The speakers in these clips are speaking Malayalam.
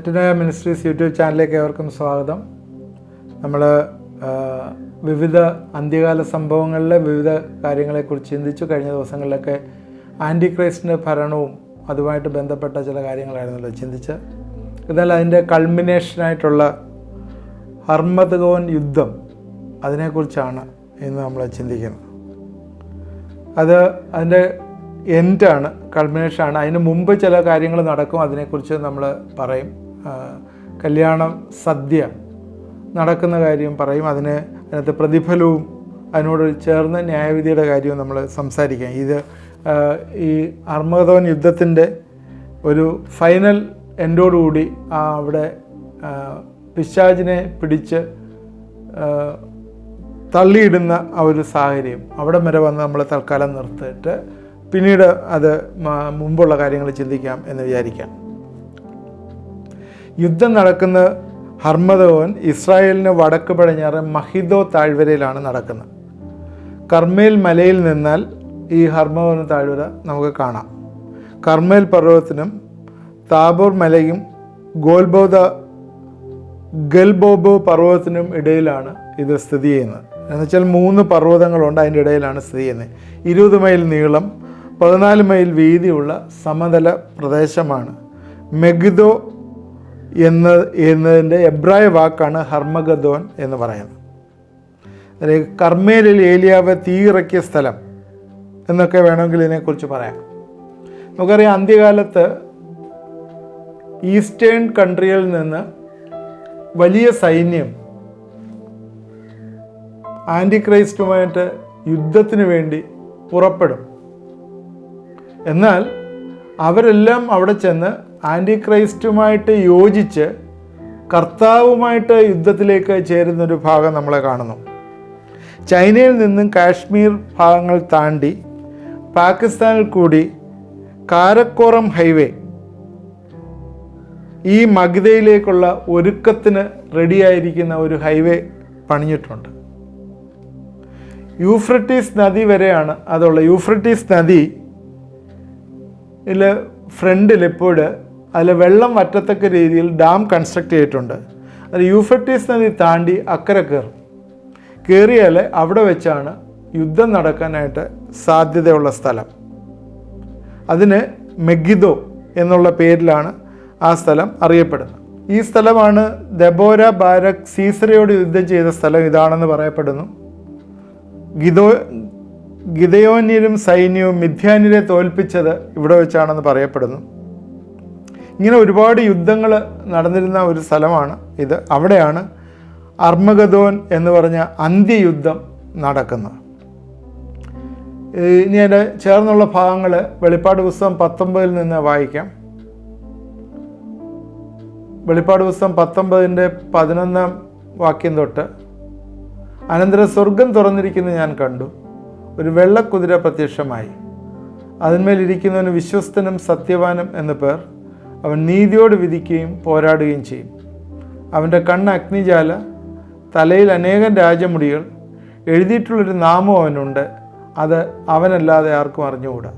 മെറ്റനോയ മിനിസ്ട്രീസ് യൂട്യൂബ് ചാനലിലേക്ക് ഏവർക്കും സ്വാഗതം. നമ്മൾ വിവിധ അന്ത്യകാല സംഭവങ്ങളിലെ വിവിധ കാര്യങ്ങളെക്കുറിച്ച് ചിന്തിച്ചു. കഴിഞ്ഞ ദിവസങ്ങളിലൊക്കെ ആൻറ്റി ക്രൈസ്റ്റിൻ്റെ ഭരണവും അതുമായിട്ട് ബന്ധപ്പെട്ട ചില കാര്യങ്ങളായിരുന്നല്ലോ ചിന്തിച്ച്. എന്നാൽ അതിൻ്റെ കൾമിനേഷനായിട്ടുള്ള ഹർമഗദോൻ യുദ്ധം, അതിനെക്കുറിച്ചാണ് ഇന്ന് നമ്മൾ ചിന്തിക്കുന്നത്. അതിൻ്റെ എൻഡാണ്, കൾമിനേഷനാണ്. അതിന് മുമ്പ് ചില കാര്യങ്ങൾ നടക്കും, അതിനെക്കുറിച്ച് നമ്മൾ പറയും. കല്യാണം, സദ്യ നടക്കുന്ന കാര്യം പറയും. അതിനകത്ത് പ്രതിഫലവും അതിനോട് ചേർന്ന് ന്യായവിധിയുടെ കാര്യവും നമ്മൾ സംസാരിക്കാം. ഈ ഹർമഗദോൻ യുദ്ധത്തിൻ്റെ ഒരു ഫൈനൽ എൻഡോടുകൂടി അവിടെ പിശാചിനെ പിടിച്ച് തള്ളിയിടുന്ന ആ ഒരു സാഹചര്യം, അവിടെ വരെ വന്ന് നമ്മൾ തൽക്കാലം നിർത്തിയിട്ട് പിന്നീട് അത് മുമ്പുള്ള കാര്യങ്ങൾ ചിന്തിക്കാം എന്ന് വിചാരിക്കാം. യുദ്ധം നടക്കുന്ന ഹർമഗദോൻ ഇസ്രായേലിന് വടക്ക് പടിഞ്ഞാറ് മഹിദോ താഴ്വരയിലാണ് നടക്കുന്നത്. കർമ്മേൽ മലയിൽ നിന്നാൽ ഈ ഹർമഗദോൻ താഴ്വര നമുക്ക് കാണാം. കർമ്മേൽ പർവ്വതത്തിനും താബോർ മലയും ഗൽബോബോ പർവ്വതത്തിനും ഇടയിലാണ് ഇത് സ്ഥിതി ചെയ്യുന്നത്. എന്നുവെച്ചാൽ 3 പർവ്വതങ്ങളുണ്ട്, അതിൻ്റെ ഇടയിലാണ് സ്ഥിതി ചെയ്യുന്നത്. 20 മൈൽ നീളം, 14 മൈൽ വീതിയുള്ള സമതല പ്രദേശമാണ്. മെഗിദോ എന്നതിൻ്റെ എബ്രായ വാക്കാണ് ഹർമഗദോൻ എന്ന് പറയുന്നത്. അതായത് കർമ്മേലിൽ ഏലിയാവ് തീയിറക്കിയ സ്ഥലം എന്നൊക്കെ വേണമെങ്കിൽ ഇതിനെക്കുറിച്ച് പറയാം. നമുക്കറിയാം, അന്ത്യകാലത്ത് ഈസ്റ്റേൺ കൺട്രിയിൽ നിന്ന് വലിയ സൈന്യം ആൻറ്റി ക്രൈസ്റ്റുമായിട്ട് യുദ്ധത്തിന് വേണ്ടി പുറപ്പെടും. എന്നാൽ അവരെല്ലാം അവിടെ ചെന്ന് ആൻറ്റി ക്രൈസ്റ്റുമായിട്ട് യോജിച്ച് കർത്താവുമായിട്ട് യുദ്ധത്തിലേക്ക് ചേരുന്നൊരു ഭാഗം നമ്മളെ കാണുന്നു. ചൈനയിൽ നിന്നും കാശ്മീർ ഭാഗങ്ങൾ താണ്ടി പാകിസ്ഥാനിൽ കൂടി കാരക്കോറം ഹൈവേ ഈ മഗ്ദയിലേക്കുള്ള ഒരുക്കത്തിന് റെഡിയായിരിക്കുന്ന ഒരു ഹൈവേ പണിഞ്ഞിട്ടുണ്ട്. യൂഫ്രട്ടീസ് നദി വരെയാണ് അതുള്ള. യൂഫ്രട്ടീസ് നദി ഫ്രണ്ടിൽ ഇപ്പോൾ അതിൽ വെള്ളം വറ്റത്തക്ക രീതിയിൽ ഡാം കൺസ്ട്രക്ട് ചെയ്തിട്ടുണ്ട്. അത് യൂഫ്രട്ടീസ് നദി താണ്ടി അക്കരെ കയറിയാൽ അവിടെ വെച്ചാണ് യുദ്ധം നടക്കാനായിട്ട് സാധ്യതയുള്ള സ്ഥലം. അതിന് മെഗിദോ എന്നുള്ള പേരിലാണ് ആ സ്ഥലം അറിയപ്പെടുന്നത്. ഈ സ്ഥലമാണ് ദെബോര ബാരക് സീസറയോട് യുദ്ധം ചെയ്ത സ്ഥലം ഇതാണെന്ന് പറയപ്പെടുന്നു. ഗിദെയോന്യരും സൈന്യവും മിദ്യാന്യരെ തോൽപ്പിച്ചത് ഇവിടെ വെച്ചാണെന്ന് പറയപ്പെടുന്നു. ഇങ്ങനെ ഒരുപാട് യുദ്ധങ്ങൾ നടന്നിരുന്ന ഒരു സ്ഥലമാണ് ഇത്. അവിടെയാണ് ഹർമഗദോൻ എന്ന് പറഞ്ഞ അന്ത്യയുദ്ധം നടക്കുന്നത്. ഇനി അതിൻ്റെ ചേർന്നുള്ള ഭാഗങ്ങൾ വെളിപ്പാട് പുസ്തകം 19 നിന്ന് വായിക്കാം. വെളിപ്പാട് പുസ്തകം 19-ന്റെ 11-ാം വാക്യം തൊട്ട്, അനന്തരം സ്വർഗം തുറന്നിരിക്കുന്നത് ഞാൻ കണ്ടു. ഒരു വെള്ളക്കുതിര പ്രത്യക്ഷമായി. അതിന്മേലിരിക്കുന്നവന് വിശ്വസ്തനും സത്യവാനും എന്നു പേർ. അവൻ നീതിയോട് വിധിക്കുകയും പോരാടുകയും ചെയ്യും. അവൻ്റെ കണ്ണ് അഗ്നിജാല, തലയിൽ അനേകം രാജമുടികൾ, എഴുതിയിട്ടുള്ളൊരു നാമം അവനുണ്ട്. അത് അവനല്ലാതെ ആർക്കും അറിഞ്ഞുകൂടാ.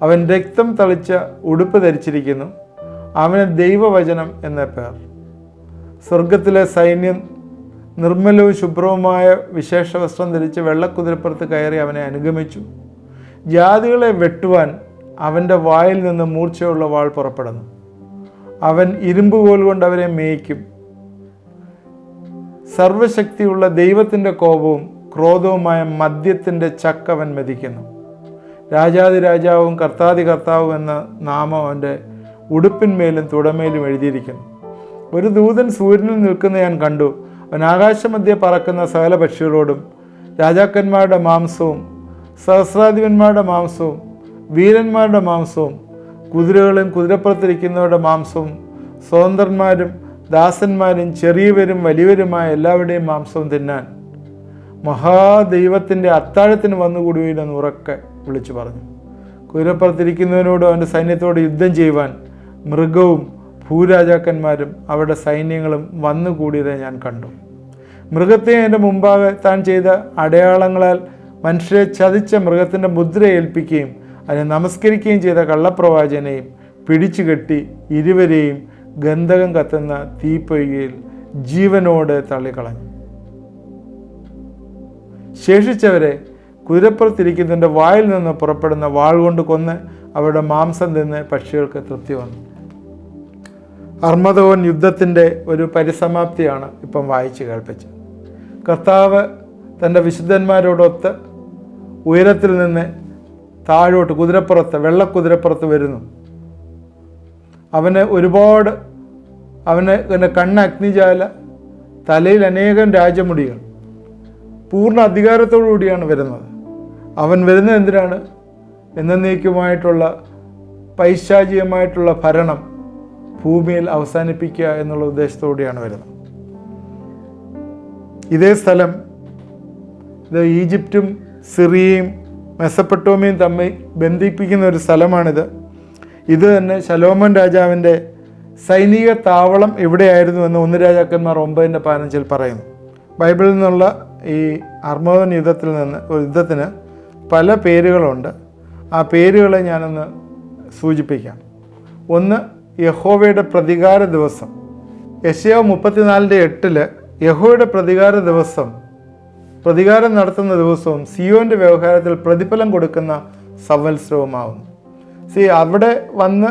അവൻ രക്തം തളിച്ച ഉടുപ്പ് ധരിച്ചിരിക്കുന്നു. അവന് ദൈവവചനം എന്ന പേർ. സ്വർഗത്തിലെ സൈന്യം നിർമ്മലവും ശുഭ്രവുമായ വിശേഷ വസ്ത്രം ധരിച്ച് വെള്ളക്കുതിരപ്പുറത്ത് കയറി അവനെ അനുഗമിച്ചു. ജാതികളെ വെട്ടുവാൻ അവൻ്റെ വായിൽ നിന്ന് മൂർച്ചയുള്ള വാൾ പുറപ്പെടുന്നു. അവൻ ഇരുമ്പുകോൽ കൊണ്ട് അവരെ മേയ്ക്കും. സർവശക്തിയുള്ള ദൈവത്തിൻ്റെ കോപവും ക്രോധവുമായ മദ്യത്തിൻ്റെ ചക്ക് അവൻ മെതിക്കുന്നു. രാജാതിരാജാവും കർത്താതി കർത്താവും എന്ന നാമം അവൻ്റെ ഉടുപ്പിന്മേലും തുടമേലും എഴുതിയിരിക്കുന്നു. ഒരു ദൂതൻ സൂര്യനിൽ നിൽക്കുന്ന ഞാൻ കണ്ടു. അവൻ ആകാശമധ്യേ പറക്കുന്ന സകല പക്ഷികളോടും രാജാക്കന്മാരുടെ മാംസവും സഹസ്രാധിപന്മാരുടെ മാംസവും വീരന്മാരുടെ മാംസവും കുതിരകളും കുതിരപ്പുറത്തിരിക്കുന്നവരുടെ മാംസവും സ്വതന്ത്രന്മാരും ദാസന്മാരും ചെറിയവരും വലിയവരുമായ എല്ലാവരുടെയും മാംസവും തിന്നാൻ മഹാദൈവത്തിൻ്റെ അത്താഴത്തിന് വന്നുകൂടുകയില്ലെന്ന് ഉറക്കെ വിളിച്ചു പറഞ്ഞു. കുതിരപ്പുറത്തിരിക്കുന്നവനോടും അവൻ്റെ സൈന്യത്തോട് യുദ്ധം ചെയ്യുവാൻ മൃഗവും ഭൂരാജാക്കന്മാരും അവരുടെ സൈന്യങ്ങളും വന്നുകൂടിയതെ ഞാൻ കണ്ടു. മൃഗത്തെ എൻ്റെ മുമ്പാകെ താൻ ചെയ്ത അടയാളങ്ങളാൽ മനുഷ്യരെ ചതിച്ച മൃഗത്തിൻ്റെ മുദ്ര ഏൽപ്പിക്കുകയും അതിനെ നമസ്കരിക്കുകയും ചെയ്ത കള്ളപ്രവാചനെയും പിടിച്ചു കെട്ടി ഇരുവരെയും ഗന്ധകം കത്തുന്ന തീപ്പൊയ്കയിൽ ജീവനോടെ തള്ളിക്കളഞ്ഞു. ശേഷിച്ചവരെ കുതിരപ്പുറത്തിരിക്കുന്നതിൻ്റെ വായിൽ നിന്ന് പുറപ്പെടുന്ന വാൾ കൊണ്ട് കൊന്ന് അവരുടെ മാംസം തിന്ന് പക്ഷികൾക്ക് തൃപ്തി വന്നു. അർമ്മദോൻ യുദ്ധത്തിൻ്റെ ഒരു പരിസമാപ്തിയാണ് ഇപ്പം വായിച്ച് കേൾപ്പിച്ചത്. കർത്താവ് തൻ്റെ വിശുദ്ധന്മാരോടൊത്ത് ഉയരത്തിൽ നിന്ന് താഴോട്ട് കുതിരപ്പുറത്ത്, വെള്ളക്കുതിരപ്പുറത്ത് വരുന്നു. അവന് കണ്ണ് അഗ്നിജാല, തലയിൽ അനേകം രാജമുടികൾ, പൂർണ്ണ അധികാരത്തോടു കൂടിയാണ് വരുന്നത്. അവൻ വരുന്നത് എന്തിനാണ്? എന്നേക്കുമായിട്ടുള്ള പൈശാചികമായിട്ടുള്ള ഭരണം ഭൂമിയിൽ അവസാനിപ്പിക്കുക എന്നുള്ള ഉദ്ദേശത്തോടെയാണ് വരുന്നത്. ഇതേ സ്ഥലം ഇത് ഈജിപ്തും സിറിയയും മെസപ്പൊട്ടോമിയയും തമ്മിൽ ബന്ധിപ്പിക്കുന്ന ഒരു സ്ഥലമാണിത്. ഇത് തന്നെ ശലോമോൻ രാജാവിൻ്റെ സൈനിക താവളം എവിടെയായിരുന്നു എന്ന് 1 രാജാക്കന്മാർ 9:15 പറയുന്നു. ബൈബിളിൽ നിന്നുള്ള ഈ അർമ്മദോൻ യുദ്ധത്തിന് പല പേരുകളുണ്ട്. ആ പേരുകളെ ഞാനൊന്ന് സൂചിപ്പിക്കാം. ഒന്ന്, യഹോവയുടെ പ്രതികാര ദിവസം. യെശയ്യാവ് 34:8 യഹോവയുടെ പ്രതികാരം നടത്തുന്ന ദിവസവും സിയോൻ്റെ വ്യവഹാരത്തിൽ പ്രതിഫലം കൊടുക്കുന്ന സംവത്സരവുമാവുന്നു. അവിടെ വന്ന്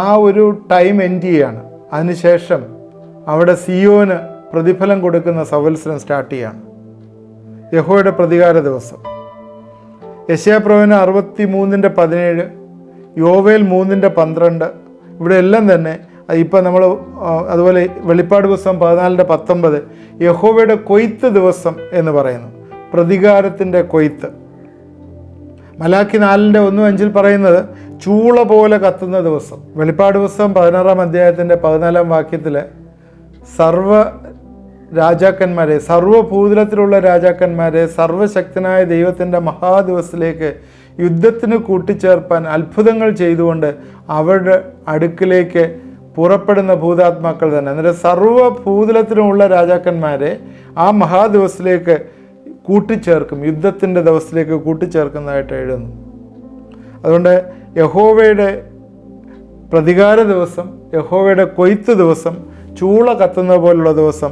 ആ ഒരു ടൈം എൻഡ് ചെയ്യാണ്. അതിനുശേഷം അവിടെ സിയോന് പ്രതിഫലം കൊടുക്കുന്ന സംവത്സരം സ്റ്റാർട്ട് ചെയ്യാണ്. യഹോവയുടെ പ്രതികാര ദിവസം. യെശയ്യാപ്രവചനം 63:17, യോവേൽ 3:12. ഇവിടെ എല്ലാം തന്നെ ഇപ്പം നമ്മൾ അതുപോലെ വെളിപ്പാട് പുസ്തകം 14:19 യഹോവയുടെ കൊയ്ത്ത് ദിവസം എന്ന് പറയുന്നു. പ്രതികാരത്തിൻ്റെ കൊയ്ത്ത്. മലാക്കി 4:1-5 പറയുന്നത് ചൂള പോലെ കത്തുന്ന ദിവസം. വെളിപ്പാട് പുസ്തകം 16-ാം അധ്യായത്തിൻ്റെ 14-ാം വാക്യത്തിൽ സർവ്വഭൂതലത്തിലുള്ള രാജാക്കന്മാരെ സർവശക്തനായ ദൈവത്തിൻ്റെ മഹാദിവസത്തിലേക്ക് യുദ്ധത്തിന് കൂട്ടിച്ചേർപ്പാൻ അത്ഭുതങ്ങൾ ചെയ്തുകൊണ്ട് അവരുടെ അടുക്കിലേക്ക് പുറപ്പെടുന്ന ഭൂതാത്മാക്കൾ തന്നെ. അന്നേരം സർവ്വഭൂതലത്തിലുമുള്ള രാജാക്കന്മാരെ ആ മഹാദിവസത്തിലേക്ക് കൂട്ടിച്ചേർക്കും, യുദ്ധത്തിൻ്റെ ദിവസത്തിലേക്ക് കൂട്ടിച്ചേർക്കുന്നതായിട്ട് എഴുതുന്നു. അതുകൊണ്ട് യഹോവയുടെ പ്രതികാര ദിവസം, യഹോവയുടെ കൊയ്ത്ത് ദിവസം, ചൂള കത്തുന്ന പോലുള്ള ദിവസം,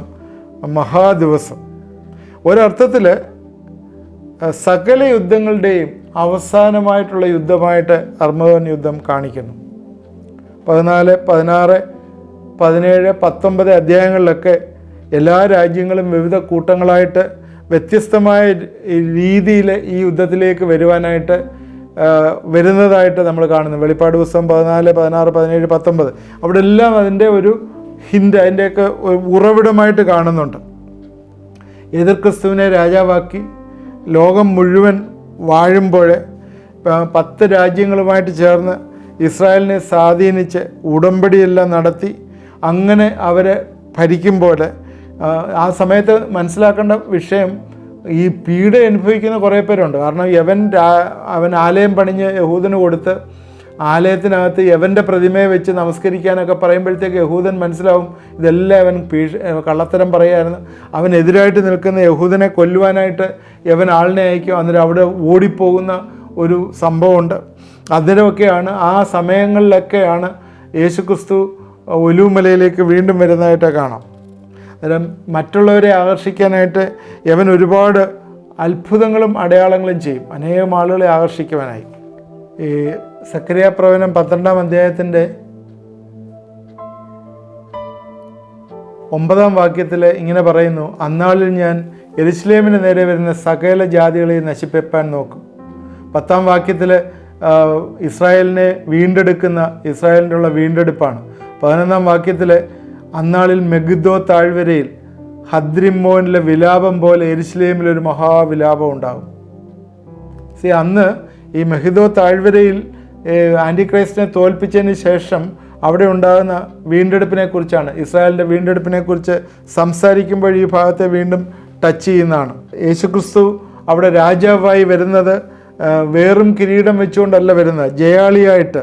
മഹാദിവസം. ഒരർത്ഥത്തിൽ സകല യുദ്ധങ്ങളുടെയും അവസാനമായിട്ടുള്ള യുദ്ധമായിട്ട് അർമ്മദോൻ യുദ്ധം കാണിക്കുന്നു. 14, 16, 17, 19 അധ്യായങ്ങളിലൊക്കെ എല്ലാ രാജ്യങ്ങളും വിവിധ കൂട്ടങ്ങളായിട്ട് വ്യത്യസ്തമായ രീതിയിൽ ഈ യുദ്ധത്തിലേക്ക് വരുന്നതായിട്ട് നമ്മൾ കാണുന്നു. വെളിപ്പാട് പുസ്തകം 14, 16, 17, 19 അവിടെ എല്ലാം അതിൻ്റെ ഒരു ഹിന്റ്, അതിൻ്റെയൊക്കെ ഉറവിടമായിട്ട് കാണുന്നുണ്ട്. എതിർ ക്രിസ്തുവിനെ രാജാവാക്കി ലോകം മുഴുവൻ വാഴുമ്പോൾ 10 രാജ്യങ്ങളുമായിട്ട് ചേർന്ന് ഇസ്രായേലിനെ സ്വാധീനിച്ച് ഉടമ്പടിയെല്ലാം നടത്തി അങ്ങനെ അവരെ ഭരിക്കുമ്പോൾ ആ സമയത്ത് മനസ്സിലാക്കേണ്ട വിഷയം, ഈ പീഡ അനുഭവിക്കുന്ന കുറേ പേരുണ്ട്. കാരണം അവൻ ആലയം പണിഞ്ഞ് യഹൂദന് കൊടുത്ത് ആലയത്തിനകത്ത് യവൻ്റെ പ്രതിമയെ വെച്ച് നമസ്കരിക്കാനൊക്കെ പറയുമ്പോഴത്തേക്ക് യഹൂദൻ മനസ്സിലാവും ഇതെല്ലാം അവൻ കള്ളത്തരം പറയായിരുന്നു. അവനെതിരായിട്ട് നിൽക്കുന്ന യഹൂദനെ കൊല്ലുവാനായിട്ട് യവൻ ആളിനെ അയക്കും. അന്നേരം അവിടെ ഓടിപ്പോകുന്ന ഒരു സംഭവമുണ്ട്. അതിനൊക്കെയാണ് ആ സമയങ്ങളിലൊക്കെയാണ് യേശുക്രിസ്തു ഒലിവുമലയിലേക്ക് വീണ്ടും വരുന്നതായിട്ട് കാണാം. അന്നേരം മറ്റുള്ളവരെ ആകർഷിക്കാനായിട്ട് യവൻ ഒരുപാട് അത്ഭുതങ്ങളും അടയാളങ്ങളും ചെയ്യും, അനേകം ആളുകളെ ആകർഷിക്കുവാനായി. ഈ സക്കറിയ പ്രവചനം 12-ാം അധ്യായത്തിൻ്റെ 9-ാം വാക്യത്തിൽ ഇങ്ങനെ പറയുന്നു, അന്നാളിൽ ഞാൻ യെരുശലേമിന് നേരെ വരുന്ന സകല ജാതികളെയും നശിപ്പിപ്പാൻ നോക്കും. 10-ാം വാക്യത്തിൽ ഇസ്രായേലിനെ ഇസ്രായേലിൻ്റെ ഉള്ള വീണ്ടെടുപ്പാണ്. 11-ാം വാക്യത്തിൽ അന്നാളിൽ മെഗിദ്ദോ താഴ്വരയിൽ ഹദ്രിമ്മോനിലെ വിലാപം പോലെ യെരുശലേമിലൊരു മഹാവിലാപം ഉണ്ടാകും. അന്ന് ഈ മെഗിദ്ദോ താഴ്വരയിൽ ആൻറ്റിക്രൈസ്റ്റിനെ തോൽപ്പിച്ചതിന് ശേഷം അവിടെ ഉണ്ടാകുന്ന വീണ്ടെടുപ്പിനെക്കുറിച്ചാണ്, ഇസ്രായേലിൻ്റെ വീണ്ടെടുപ്പിനെക്കുറിച്ച് സംസാരിക്കുമ്പോൾ ഈ ഭാഗത്തെ വീണ്ടും ടച്ച് ചെയ്യുന്നതാണ്. യേശുക്രിസ്തു അവിടെ രാജാവായി വരുന്നത് വേറും കിരീടം വെച്ചുകൊണ്ടല്ല വരുന്നത്, ജയാളിയായിട്ട്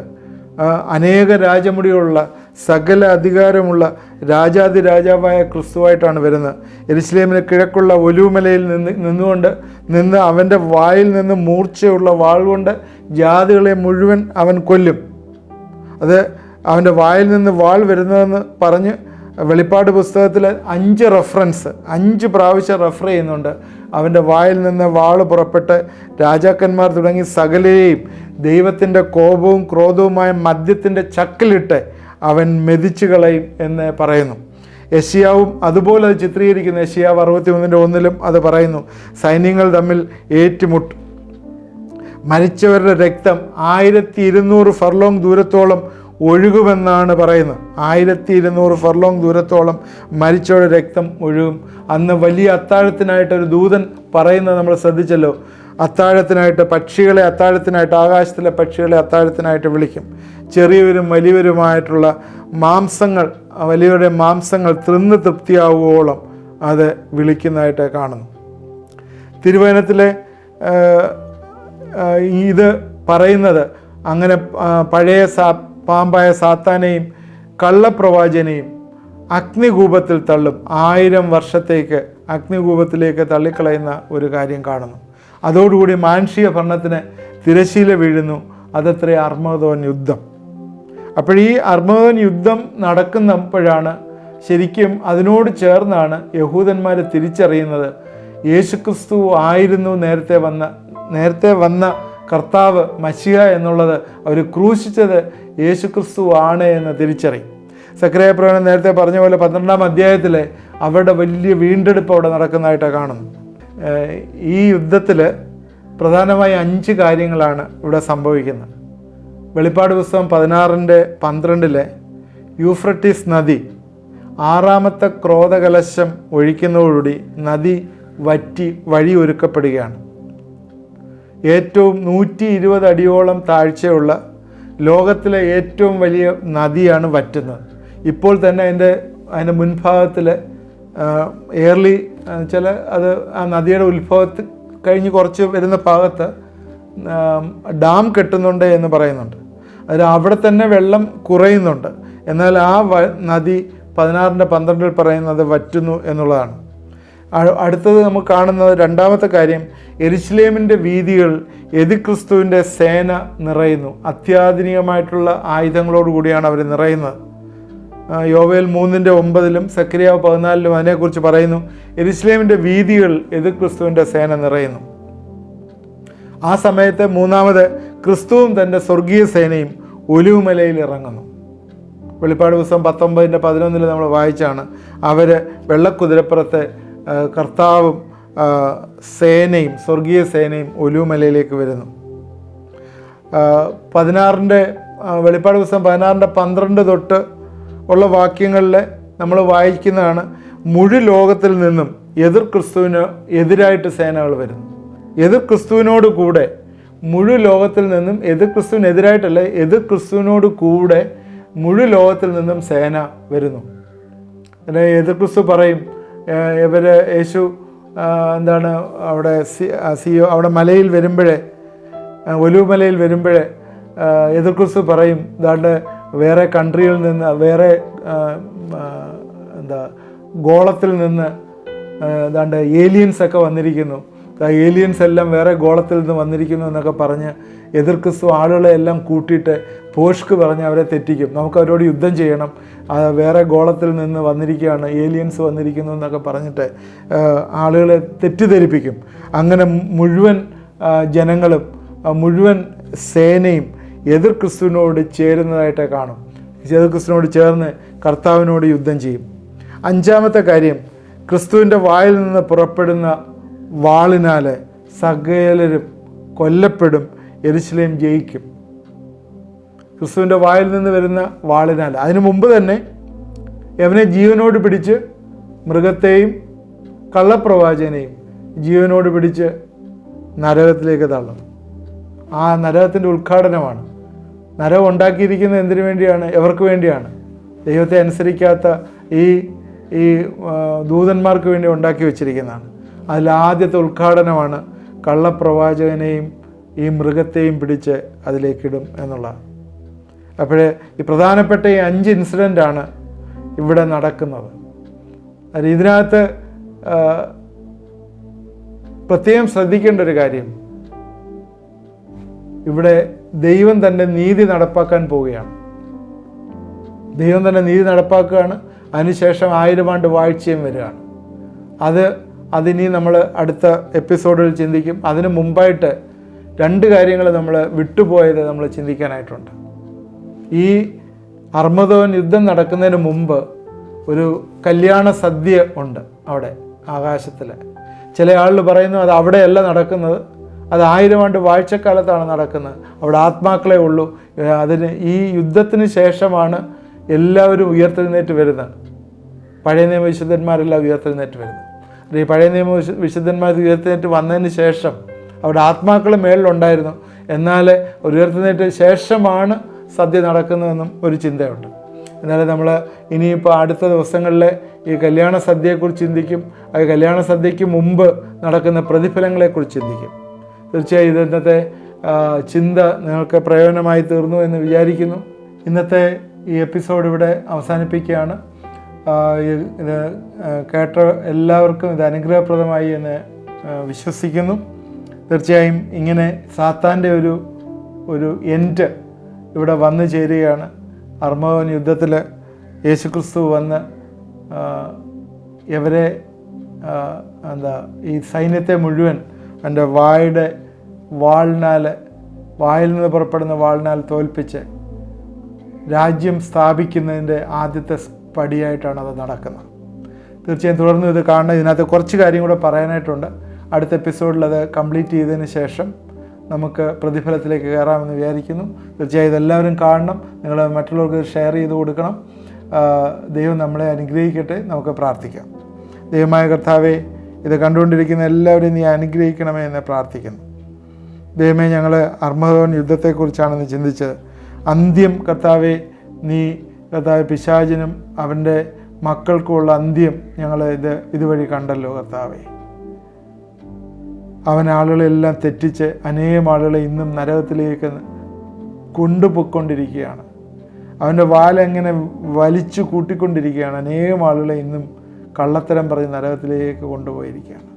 അനേക രാജമുടികളുള്ള സകല അധികാരമുള്ള രാജാവായ ക്രിസ്തുവായിട്ടാണ് വരുന്നത്. യെരുശലേമിന് കിഴക്കുള്ള ഒലിവുമലയിൽ നിന്ന് അവൻ്റെ വായിൽ നിന്ന് മൂർച്ചയുള്ള വാൾ കൊണ്ട് ജാതികളെ മുഴുവൻ അവൻ കൊല്ലും. അത് അവൻ്റെ വായിൽ നിന്ന് വാൾ വരുന്നതെന്ന് പറഞ്ഞ് വെളിപ്പാട് പുസ്തകത്തിൽ 5 പ്രാവശ്യം റെഫർ ചെയ്യുന്നുണ്ട്. അവൻ്റെ വായിൽ നിന്ന് വാൾ പുറപ്പെട്ട് രാജാക്കന്മാർ തുടങ്ങി സകലരെയും ദൈവത്തിൻ്റെ കോപവും ക്രോധവുമായ മദ്യത്തിൻ്റെ ചക്കിലിട്ട് അവൻ മെതിച്ചു കളയും എന്ന് പറയുന്നു. യെശയ്യാവും അതുപോലെ അത് ചിത്രീകരിക്കുന്നു. യെശയ്യാവ് 61:1 അത് പറയുന്നു. സൈന്യങ്ങൾ തമ്മിൽ ഏറ്റുമുട്ടും, മരിച്ചവരുടെ രക്തം 1200 ഫർലോങ് ദൂരത്തോളം ഒഴുകുമെന്നാണ് പറയുന്നത്. 1200 ഫർലോങ് ദൂരത്തോളം മരിച്ചവരുടെ രക്തം ഒഴുകും. അന്ന് വലിയ അത്താഴത്തിനായിട്ടൊരു ദൂതൻ പറയുന്നത് നമ്മൾ ശ്രദ്ധിച്ചല്ലോ. അത്താഴത്തിനായിട്ട് പക്ഷികളെ അത്താഴത്തിനായിട്ട്, ആകാശത്തിലെ പക്ഷികളെ അത്താഴത്തിനായിട്ട് വിളിക്കും. ചെറിയവരും വലിയവരുമായിട്ടുള്ള മാംസങ്ങൾ, വലിയവരുടെ മാംസങ്ങൾ തിന്ന് തൃപ്തിയാവുകയോളം അത് വിളിക്കുന്നതായിട്ട് കാണുന്നു. തിരുവചനത്തിലെ ഇത് പറയുന്നത് അങ്ങനെ പഴയ പാമ്പായ സാത്താനെയും കള്ളപ്രവാചനെയും അഗ്നികൂപത്തിൽ തള്ളും. 1000 വർഷത്തേക്ക് അഗ്നികൂപത്തിലേക്ക് തള്ളിക്കളയുന്ന ഒരു കാര്യം കാണുന്നു. അതോടുകൂടി മാനുഷിക ഭരണത്തിന് തിരശീല വീഴുന്നു. അതത്രേ അർമ്മഗദോൻ യുദ്ധം. അപ്പോൾ ഈ അർമ്മഗദോൻ യുദ്ധം നടക്കുന്നപ്പോഴാണ് ശരിക്കും അതിനോട് ചേർന്നാണ് യഹൂദന്മാർ തിരിച്ചറിയുന്നത് യേശുക്രിസ്തു ആയിരുന്നു നേരത്തെ വന്ന കർത്താവ് മശിഹ എന്നുള്ളത്. അവർ ക്രൂശിച്ചത് യേശുക്രിസ്തു ആണ് എന്ന് തിരിച്ചറിയും. സക്കറിയ പ്രവചനം നേരത്തെ പറഞ്ഞ പോലെ 12-ാം അധ്യായത്തിൽ അവരുടെ വലിയ വീണ്ടെടുപ്പ് അവിടെ നടക്കുന്നതായിട്ട് കാണുന്നു. ഈ യുദ്ധത്തിൽ പ്രധാനമായി 5 കാര്യങ്ങളാണ് ഇവിടെ സംഭവിക്കുന്നത്. വെളിപ്പാട് പുസ്തകം 16:12 യൂഫ്രട്ടീസ് നദി 6ാമത്തെ ക്രോധകലശം ഒഴിക്കുന്നതോടുകൂടി നദി വറ്റി വഴി ഒരുക്കപ്പെടുകയാണ്. ഏറ്റവും 120 അടിയോളം താഴ്ചയുള്ള ലോകത്തിലെ ഏറ്റവും വലിയ നദിയാണ് വറ്റുന്നത്. ഇപ്പോൾ തന്നെ അതിൻ്റെ മുൻഭാഗത്തിൽ എയർലി അത് ആ നദിയുടെ ഉത്ഭവത്തിൽ കഴിഞ്ഞ് കുറച്ച് വരുന്ന ഭാഗത്ത് ഡാം കെട്ടുന്നുണ്ട് എന്ന് പറയുന്നുണ്ട്. അതിൽ അവിടെ തന്നെ വെള്ളം കുറയുന്നുണ്ട്. എന്നാൽ ആ നദി 16:12 പറയുന്നത് വറ്റുന്നു എന്നുള്ളതാണ്. അടുത്തത് നമുക്ക് കാണുന്നത് 2ാമത്തെ കാര്യം, യെരുശലേമിൻ്റെ വീതികൾ എതിർക്രിസ്തുവിൻ്റെ സേന നിറയുന്നു. അത്യാധുനികമായിട്ടുള്ള ആയുധങ്ങളോടുകൂടിയാണ് അവർ നിറയുന്നത്. യോവേൽ 3:9 സക്കറിയാവ് 14 അതിനെക്കുറിച്ച് പറയുന്നു. യെരുശലേമിൻ്റെ വീതികൾ എതിർക്രിസ്തുവിൻ്റെ സേന നിറയുന്നു. ആ സമയത്ത് 3ാമത് ക്രിസ്തുവും തൻ്റെ സ്വർഗീയ സേനയും ഒലിവുമലയിൽ ഇറങ്ങുന്നു. വെളിപ്പാട് പുസ്തകം 19:11 നമ്മൾ വായിച്ചാണ്. അവർ വെള്ളക്കുതിരപ്പുറത്ത് കർത്താവും സേനയും സ്വർഗീയ സേനയും ഒലിവുമലയിലേക്ക് വരുന്നു. വെളിപ്പാട് പുസ്തകം 16:12 തൊട്ട് ഉള്ള വാക്യങ്ങളിൽ നമ്മൾ വായിക്കുന്നതാണ്. മുഴു ലോകത്തിൽ നിന്നും എതിർ ക്രിസ്തുവിന് എതിരായിട്ട് സേനകൾ വരുന്നു. എതിർ ക്രിസ്തുവിനോട് കൂടെ മുഴു ലോകത്തിൽ നിന്നും, എതിർ ക്രിസ്തുവിനെതിരായിട്ടല്ല, എതിർ ക്രിസ്തുവിനോട് കൂടെ മുഴു ലോകത്തിൽ നിന്നും സേന വരുന്നു. എതിർ ക്രിസ്തു പറയും, യേശു അവിടെ മലയിൽ വരുമ്പോഴേ, ഒലിവുമലയിൽ വരുമ്പോഴേ എതിർ ക്രിസ്തു പറയും, ഇതാണ്ട് വേറെ കൺട്രിയിൽ നിന്ന്, വേറെ ഗോളത്തിൽ നിന്ന് ഏതാണ്ട് ഏലിയൻസൊക്കെ വന്നിരിക്കുന്നു, ഏലിയൻസ് എല്ലാം വേറെ ഗോളത്തിൽ നിന്ന് വന്നിരിക്കുന്നു എന്നൊക്കെ പറഞ്ഞ് എതിർ ക്രിസ്തു ആളുകളെ എല്ലാം കൂട്ടിയിട്ട് പോഷ്ക്ക് പറഞ്ഞ് അവരെ തെറ്റിക്കും. നമുക്ക് അവരോട് യുദ്ധം ചെയ്യണം, വേറെ ഗോളത്തിൽ നിന്ന് വന്നിരിക്കുകയാണ്, ഏലിയൻസ് വന്നിരിക്കുന്നു എന്നൊക്കെ പറഞ്ഞിട്ട് ആളുകളെ തെറ്റിദ്ധരിപ്പിക്കും. അങ്ങനെ മുഴുവൻ ജനങ്ങളും മുഴുവൻ സേനയും എതിർ ക്രിസ്തുവിനോട് ചേരുന്നതായിട്ട് കാണും. എതിർ ക്രിസ്തുവിനോട് ചേർന്ന് കർത്താവിനോട് യുദ്ധം ചെയ്യും. 5ാമത്തെ കാര്യം, ക്രിസ്തുവിൻ്റെ വായിൽ നിന്ന് പുറപ്പെടുന്ന വാളിനാൽ സകലരും കൊല്ലപ്പെടും, യെരുശലേം ജയിക്കും. ക്രിസ്തുവിൻ്റെ വായിൽ നിന്ന് വരുന്ന വാളിനാൽ. അതിനു മുമ്പ് തന്നെ അവനെ ജീവനോട് പിടിച്ച്, മൃഗത്തെയും കള്ളപ്രവാചനെയും ജീവനോട് പിടിച്ച് നരകത്തിലേക്ക് തള്ളും. ആ നരകത്തിൻ്റെ ഉദ്ഘാടനമാണ്. നരകം ഉണ്ടാക്കിയിരിക്കുന്നത് എന്തിനു വേണ്ടിയാണ്? എവർക്ക് വേണ്ടിയാണ്? ദൈവത്തെ അനുസരിക്കാത്ത ഈ ദൂതന്മാർക്ക് വേണ്ടി ഉണ്ടാക്കി വെച്ചിരിക്കുന്നതാണ്. അതിൽ ആദ്യത്തെ ഉദ്ഘാടനമാണ് കള്ളപ്രവാചകനെയും ഈ മൃഗത്തെയും പിടിച്ച് അതിലേക്കിടും എന്നുള്ളതാണ്. അപ്പോഴേ ഈ പ്രധാനപ്പെട്ട ഈ 5 ഇൻസിഡൻ്റാണ് ഇവിടെ നടക്കുന്നത്. ഇതിനകത്ത് പ്രത്യേകം ശ്രദ്ധിക്കേണ്ട ഒരു കാര്യം, ഇവിടെ ദൈവം തൻ്റെ നീതി നടപ്പാക്കാൻ പോവുകയാണ്. ദൈവം തന്നെ നീതി നടപ്പാക്കുകയാണ്. അതിനുശേഷം 1000 ആണ്ട് വാഴ്ചയും വരികയാണ്. അതിനി നമ്മൾ അടുത്ത എപ്പിസോഡിൽ ചിന്തിക്കും. അതിന് മുമ്പായിട്ട് 2 കാര്യങ്ങൾ നമ്മൾ വിട്ടുപോയത് നമ്മൾ ചിന്തിക്കാനായിട്ടുണ്ട്. ഈ അർമ്മദോൻ യുദ്ധം നടക്കുന്നതിന് മുമ്പ് ഒരു കല്യാണ സദ്യ ഉണ്ട് അവിടെ ആകാശത്തിൽ. ചില ആളുകൾ പറയുന്നു അത് അവിടെയല്ല നടക്കുന്നത്, അത് 1000 ആണ്ട് വാഴ്ചക്കാലത്താണ് നടക്കുന്നത്. അവിടെ ആത്മാക്കളെ ഉള്ളൂ. ഈ യുദ്ധത്തിന് ശേഷമാണ് എല്ലാവരും ഉയർത്തെഴുന്നേറ്റ് വരുന്നത്. പഴയ നിയമ വിശുദ്ധന്മാരെല്ലാം ഉയർത്തെഴുന്നേറ്റ് വരുന്നത്. ഈ പഴയ നിയമ വിശുദ്ധന്മാർ ഉയർത്തെഴുന്നേറ്റ് വന്നതിന് ശേഷം അവിടെ ആത്മാക്കൾ മേളിലുണ്ടായിരുന്നു. എന്നാൽ ഉയർത്തെഴുന്നേറ്റ് ശേഷമാണ് സദ്യ നടക്കുന്നതെന്നും ഒരു ചിന്തയുണ്ട്. എന്നാലും നമ്മൾ ഇനിയിപ്പോൾ അടുത്ത ദിവസങ്ങളിൽ ഈ കല്യാണ സദ്യയെക്കുറിച്ച് ചിന്തിക്കും. അത് കല്യാണ സദ്യയ്ക്ക് മുമ്പ് നടക്കുന്ന പ്രതിഫലങ്ങളെക്കുറിച്ച് ചിന്തിക്കും. തീർച്ചയായും ഇന്നത്തെ ചിന്ത നിങ്ങൾക്ക് പ്രയോജനമായി തീർന്നു എന്ന് വിചാരിക്കുന്നു. ഇന്നത്തെ ഈ എപ്പിസോഡ് ഇവിടെ അവസാനിപ്പിക്കുകയാണ്. ഇത് കേട്ട എല്ലാവർക്കും ഇത് അനുഗ്രഹപ്രദമായി എന്ന് വിശ്വസിക്കുന്നു. തീർച്ചയായും ഇങ്ങനെ സാത്താൻ്റെ ഒരു എൻഡ് ഇവിടെ വന്നു ചേരുകയാണ്. അർമ്മദോൻ യുദ്ധത്തിൽ യേശുക്രിസ്തു വന്ന് ഇവരെ ഈ സൈന്യത്തെ മുഴുവൻ എൻ്റെ വായിൽ നിന്ന് പുറപ്പെടുന്ന വാളിനാൽ തോൽപ്പിച്ച് രാജ്യം സ്ഥാപിക്കുന്നതിൻ്റെ ആദ്യത്തെ പടിയായിട്ടാണ് അത് നടക്കുന്നത്. തീർച്ചയായും തുടർന്ന് ഇത് കാണണം. ഇതിനകത്ത് കുറച്ച് കാര്യം കൂടെ പറയാനായിട്ടുണ്ട്. അടുത്ത എപ്പിസോഡിൽ അത് കംപ്ലീറ്റ് ചെയ്തതിന് ശേഷം നമുക്ക് പ്രതിഫലത്തിലേക്ക് കയറാമെന്ന് വിചാരിക്കുന്നു. തീർച്ചയായും ഇതെല്ലാവരും കാണണം. നിങ്ങൾ മറ്റുള്ളവർക്ക് ഷെയർ ചെയ്ത് കൊടുക്കണം. ദൈവം നമ്മളെ അനുഗ്രഹിക്കട്ടെ. നമുക്ക് പ്രാർത്ഥിക്കാം. ദൈവമായ കർത്താവേ, ഇത് കണ്ടുകൊണ്ടിരിക്കുന്ന എല്ലാവരെയും നീ അനുഗ്രഹിക്കണമേ എന്ന് പ്രാർത്ഥിക്കുന്നു. ദൈവമേ, ഞങ്ങൾ അർമ്മദോൻ യുദ്ധത്തെക്കുറിച്ചാണെന്ന് ചിന്തിച്ചത്. അന്ത്യം കർത്താവെ, നീ കർത്താവ് പിശാചിനും അവൻ്റെ മക്കൾക്കുമുള്ള അന്ത്യം ഞങ്ങൾ ഇതുവഴി കണ്ടല്ലോ കർത്താവെ. അവൻ ആളുകളെല്ലാം തെറ്റിച്ച് അനേകം ആളുകളെ ഇന്നും നരകത്തിലേക്ക് കൊണ്ടുപോയിക്കൊണ്ടിരിക്കുകയാണ്. അവൻ്റെ വാലെങ്ങനെ വലിച്ചു കൂട്ടിക്കൊണ്ടിരിക്കുകയാണ്. അനേകം ആളുകളെ ഇന്നും കള്ളത്തരം പറഞ്ഞ് നരകത്തിലേക്ക് കൊണ്ടുപോയിരിക്കുകയാണ്.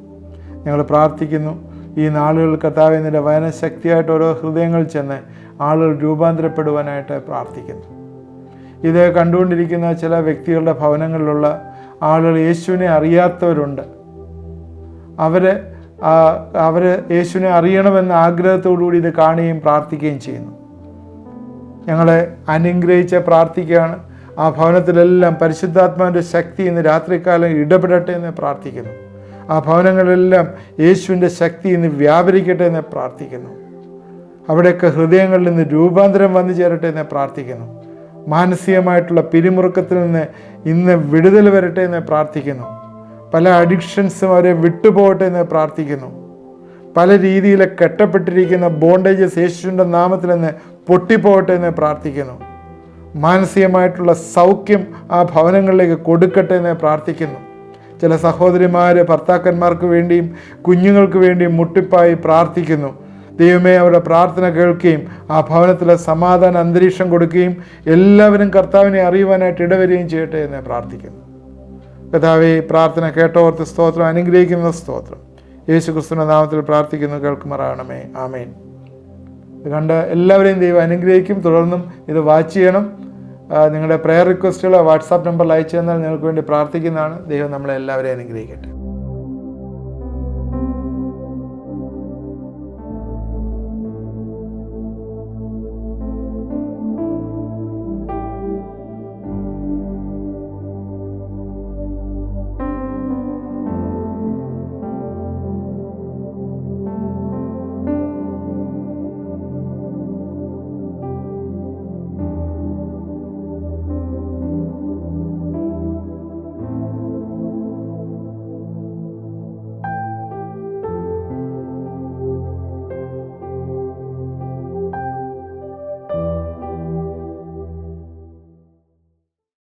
ഞങ്ങൾ പ്രാർത്ഥിക്കുന്നു, ഈ നാളുകൾ കർത്താവേ നിൻ്റെ വചനശക്തിയായിട്ട് ഓരോ ഹൃദയങ്ങളിൽ ചെന്ന് ആളുകൾ രൂപാന്തരപ്പെടുവാനായിട്ട് പ്രാർത്ഥിക്കുന്നു. ഇത് കണ്ടുകൊണ്ടിരിക്കുന്ന ചില വ്യക്തികളുടെ ഭവനങ്ങളിലുള്ള ആളുകൾ യേശുവിനെ അറിയാത്തവരുണ്ട്. അവർ യേശുവിനെ അറിയണമെന്ന ആഗ്രഹത്തോടുകൂടി ഇത് കാണുകയും പ്രാർത്ഥിക്കുകയും ചെയ്യുന്നു. ഞങ്ങളെ അനുഗ്രഹിച്ച് പ്രാർത്ഥിക്കുകയാണ്. ആ ഭവനത്തിലെല്ലാം പരിശുദ്ധാത്മാവിൻ്റെ ശക്തി ഇന്ന് രാത്രികാലം ഇടപെടട്ടെ എന്ന് പ്രാർത്ഥിക്കുന്നു. ആ ഭവനങ്ങളിലെല്ലാം യേശുവിൻ്റെ ശക്തി ഇന്ന് വ്യാപരിക്കട്ടെ എന്ന് പ്രാർത്ഥിക്കുന്നു. അവിടെയൊക്കെ ഹൃദയങ്ങളിൽ നിന്ന് രൂപാന്തരം വന്നു ചേരട്ടെ എന്ന് പ്രാർത്ഥിക്കുന്നു. മാനസികമായിട്ടുള്ള പിരിമുറുക്കത്തിൽ നിന്ന് ഇന്ന് വിടുതൽ വരട്ടെ എന്ന് പ്രാർത്ഥിക്കുന്നു. പല അഡിക്ഷൻസും അവരെ വിട്ടുപോകട്ടെ എന്ന് പ്രാർത്ഥിക്കുന്നു. പല രീതിയിൽ കെട്ടപ്പെട്ടിരിക്കുന്ന ബോണ്ടേജസ് യേശുവിൻ്റെ നാമത്തിൽ നിന്ന് പൊട്ടിപ്പോകട്ടെ എന്ന് പ്രാർത്ഥിക്കുന്നു. മാനസികമായിട്ടുള്ള സൗഖ്യം ആ ഭവനങ്ങളിലേക്ക് കൊടുക്കട്ടെ എന്ന് പ്രാർത്ഥിക്കുന്നു. ചില സഹോദരിമാർ ഭർത്താക്കന്മാർക്ക് വേണ്ടിയും കുഞ്ഞുങ്ങൾക്ക് വേണ്ടിയും മുട്ടിപ്പായി പ്രാർത്ഥിക്കുന്നു. ദൈവമേ, അവരുടെ പ്രാർത്ഥന കേൾക്കുകയും ആ ഭവനത്തിലെ സമാധാന അന്തരീക്ഷം കൊടുക്കുകയും എല്ലാവരും കർത്താവിനെ അറിയുവാനായിട്ട് ഇടവരികയും ചെയ്യട്ടെ എന്ന് പ്രാർത്ഥിക്കുന്നു. കർത്താവേ, പ്രാർത്ഥന കേട്ടോർത്ത് സ്തോത്രം, അനുഗ്രഹിക്കുന്ന സ്തോത്രം. യേശു ക്രിസ്തുവിന്റെ നാമത്തിൽ പ്രാർത്ഥിക്കുന്നു, കേൾക്കുമാറാകണമേ. ആമേൻ. ഇത് കണ്ട് എല്ലാവരെയും ദൈവം അനുഗ്രഹിക്കും. തുടർന്നും ഇത് വാച്ച് ചെയ്യണം. നിങ്ങളുടെ പ്രെയർ റിക്വസ്റ്റുകൾ വാട്സാപ്പ് നമ്പറിൽ അയച്ചു തന്നാൽ നിങ്ങൾക്ക് വേണ്ടി പ്രാർത്ഥിക്കുന്നതാണ്. ദൈവം നമ്മളെ എല്ലാവരെയും അനുഗ്രഹിക്കട്ടെ.